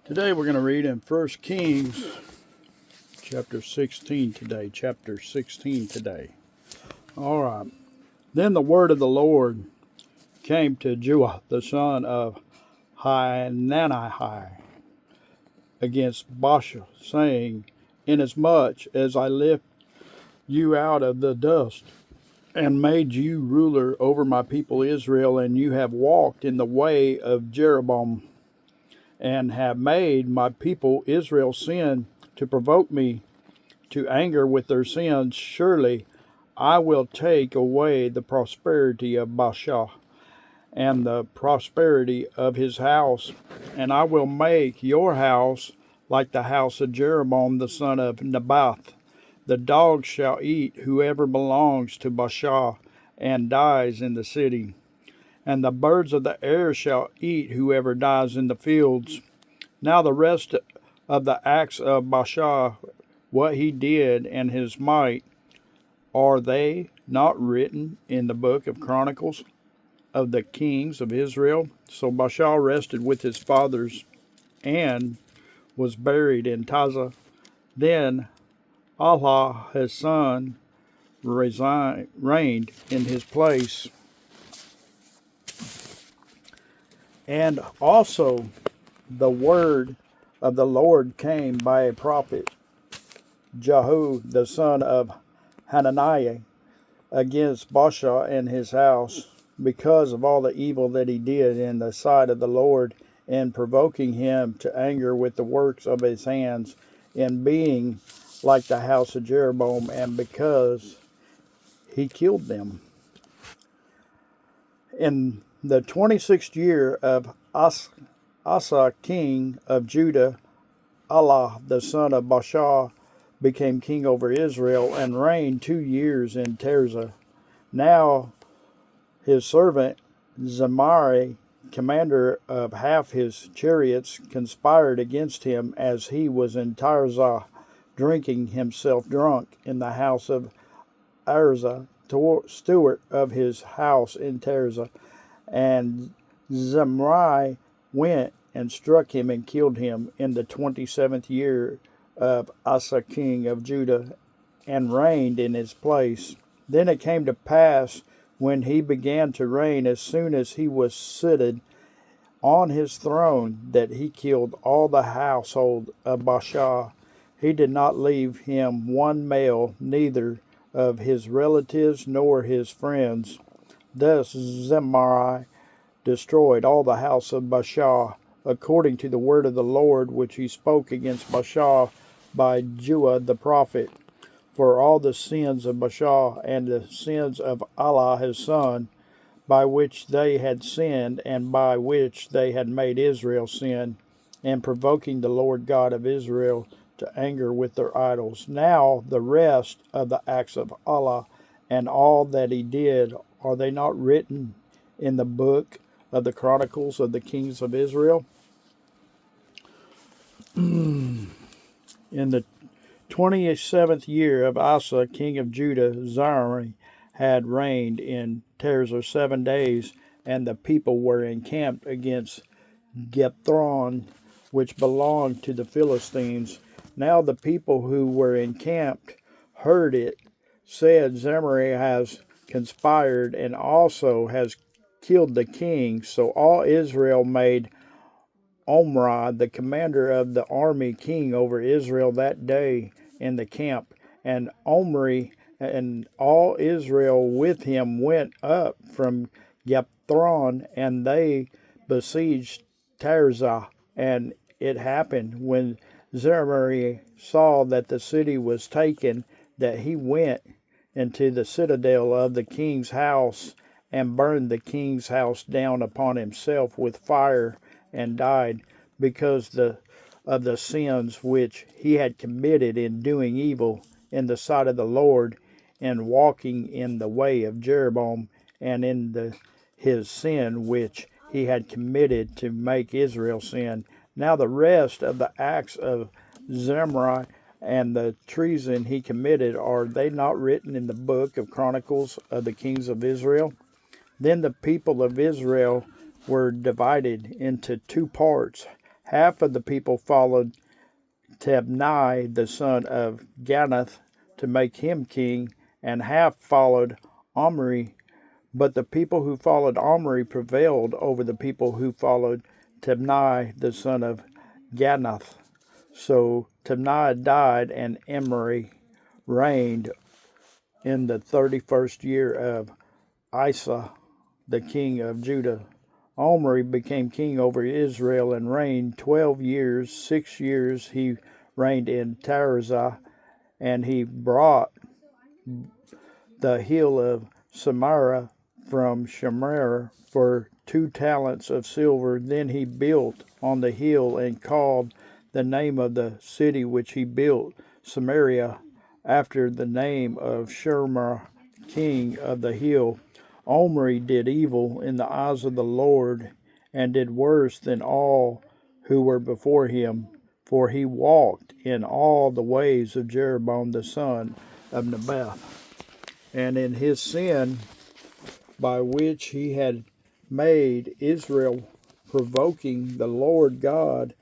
Today we're going to read in 1 Kings chapter 16 today. Chapter 16 today. All right. Then the word of the Lord came to Joah, the son of Hananiah, against Baasha, saying, Inasmuch as I lift you out of the dust, and made you ruler over my people Israel, and you have walked in the way of Jeroboam, and have made my people Israel sin to provoke me to anger with their sins, surely I will take away the prosperity of Baasha and the prosperity of his house, and I will make your house like the house of Jeroboam the son of Nebaioth. The dogs shall eat whoever belongs to Baasha and dies in the city, and the birds of the air shall eat whoever dies in the fields. Now the rest of the acts of Baasha, what he did and his might, are they not written in the book of Chronicles of the kings of Israel? So Baasha rested with his fathers and was buried in Tirzah. Then Allah his son reigned in his place. And also the word of the Lord came by a prophet, Jehu the son of Hananiah, against Baasha and his house, because of all the evil that he did in the sight of the Lord, in provoking him to anger with the works of his hands, in being like the house of Jeroboam, and because he killed them. In the 26th year of Asa king of Judah, Allah the son of Baasha became king over Israel, and reigned 2 years in Tirzah. Now his servant Zimri, commander of half his chariots, conspired against him as he was in Tirzah, drinking himself drunk in the house of Arza, steward of his house in Tirzah. And Zimri went and struck him and killed him in the 27th year of Asa king of Judah, and reigned in his place. Then it came to pass, when he began to reign, as soon as he was seated on his throne, that he killed all the household of Baasha. He did not leave him one male, neither of his relatives nor his friends. Thus Zimri destroyed all the house of Baasha, according to the word of the Lord which he spoke against Baasha by Joah the prophet. For all the sins of Baasha and the sins of Allah his son, by which they had sinned, and by which they had made Israel sin, and provoking the Lord God of Israel to anger with their idols. Now the rest of the acts of Allah and all that he did, are they not written in the book of the Chronicles of the kings of Israel? In the 27th year of Asa king of Judah, Zimri had reigned in Tirzah 7 days, and the people were encamped against Gethron, which belonged to the Philistines. Now the people who were encamped heard it, said, Zimri has conspired and also has killed the king. So all Israel made Omri, the commander of the army, king over Israel that day in the camp. And Omri and all Israel with him went up from Gethron, and they besieged Tirzah. And it happened, when Zimri saw that the city was taken, that he went into the citadel of the king's house, and burned the king's house down upon himself with fire, and died, because of the sins which he had committed in doing evil in the sight of the Lord, and walking in the way of Jeroboam, and in his sin which he had committed to make Israel sin. Now the rest of the acts of Zimri and the treason he committed, are they not written in the book of Chronicles of the kings of Israel? Then the people of Israel were divided into 2 parts, Half of the people followed Tabnai, the son of Ganath, to make him king, and half followed Omri. But the people who followed Omri prevailed over the people who followed Tabnai, the son of Ganath. So Tabnai died, and Omri reigned in the 31st year of Asa, the king of Judah. Omri became king over Israel and reigned 12 years. 6 years he reigned in Tirzah, and he brought the hill of Samaria from Shamir for 2 talents of silver. Then he built on the hill and called the name of the city which he built Samaria, after the name of Shamir, king of the hill. Omri did evil in the eyes of the Lord, and did worse than all who were before him, for he walked in all the ways of Jeroboam the son of Nebat, and in his sin by which he had made Israel, provoking the Lord God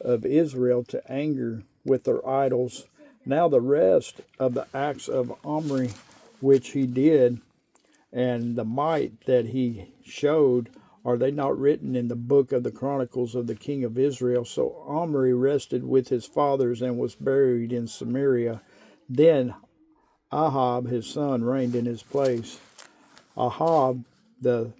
of Israel to anger with their idols. Now the rest of the acts of Omri which he did, and the might that he showed, are they not written in the book of the Chronicles of the king of Israel? So Omri rested with his fathers and was buried in Samaria. Then Ahab his son reigned in his place. Ahab, the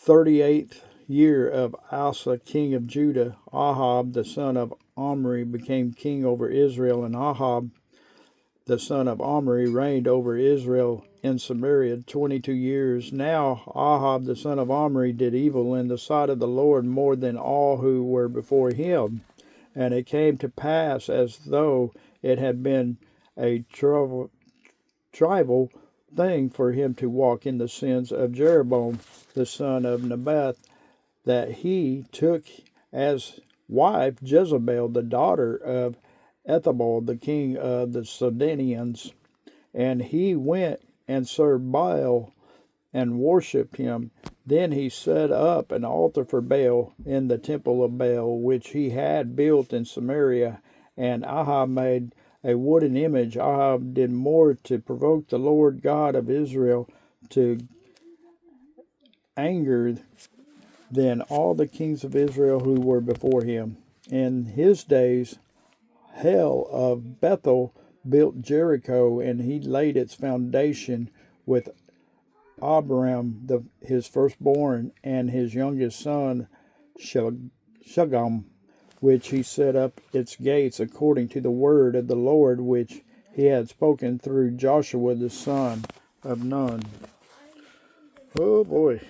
38th year of Asa king of Judah, Ahab the son of Omri became king over Israel, and Ahab the son of Omri reigned over Israel in Samaria 22 years. Now Ahab the son of Omri did evil in the sight of the Lord more than all who were before him. And it came to pass, as though it had been a trivial thing for him to walk in the sins of Jeroboam the son of Nebat, that he took as wife Jezebel, the daughter of Ethabel, the king of the Sidonians, and he went and served Baal and worshipped him. Then he set up an altar for Baal in the temple of Baal, which he had built in Samaria, and Ahab made a wooden image. Ahab did more to provoke the Lord God of Israel to anger than all the kings of Israel who were before him. In his days, Hiel of Bethel built Jericho, and he laid its foundation with Abiram, his firstborn, and his youngest son Shagam, which he set up its gates according to the word of the Lord which he had spoken through Joshua the son of Nun. Oh boy.